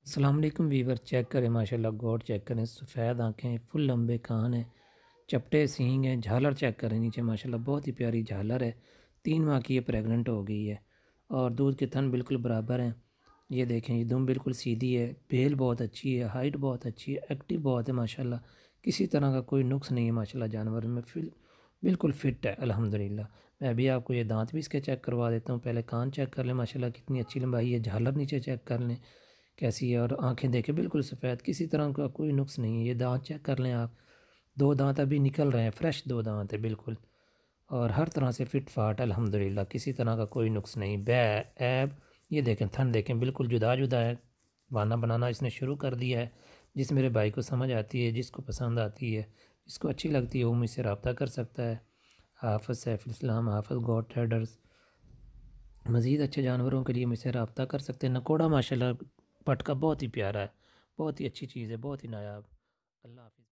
السلام علیکم ویور، چیک کریں ماشاءاللہ گوٹ چیک کریں، سفید آنکھیں، فل لمبے کان ہیں، چپٹے سینگ ہیں، جھالر چیک کریں نیچے ماشاءاللہ بہت ہی پیاری جھالر ہے۔ 3 ماہ کی یہ پریگننٹ ہو گئی ہے اور دودھ کے تھن بالکل برابر ہیں۔ یہ دیکھیں، یہ دم بالکل سیدھی ہے، بیل بہت اچھی ہے، ہائٹ بہت اچھی ہے، ایکٹیو بہت ہے ماشاءاللہ، کسی طرح کا کوئی نقص نہیں ہے ماشاءاللہ جانور میں، بالکل فٹ ہے الحمدللہ۔ میں ابھی آپ کو یہ دانت بھی اس کے چیک کروا دیتا ہوں، پہلے کان چیک کر لیں ماشاءاللہ کتنی اچھی لمبائی ہے، جھالر نیچے چیک کر لیں کیسی ہے، اور آنکھیں دیکھیں بالکل سفید، کسی طرح کا کوئی نقص نہیں ہے۔ یہ دانت چیک کر لیں آپ، 2 دانت ابھی نکل رہے ہیں، فریش 2 دانت ہے بالکل، اور ہر طرح سے فٹ فاٹ الحمدللہ، کسی طرح کا کوئی نقص نہیں۔ ایب یہ دیکھیں، تھن دیکھیں بالکل جدا جدا ہے، بانا بنانا اس نے شروع کر دیا ہے۔ جس میرے بھائی کو سمجھ آتی ہے، جس کو پسند آتی ہے، جس کو اچھی لگتی ہے وہ مجھ سے رابطہ کر سکتا ہے۔ حافظ سیف الاسلام، حافظ گوٹ ٹریڈرز۔ مزید اچھے جانوروں کے لیے مجھ سے رابطہ کر سکتے ہیں۔ نکوڑا ماشاءاللہ پٹکا بہت ہی پیارا ہے، بہت ہی اچھی چیز ہے، بہت ہی نایاب۔ اللہ حافظ۔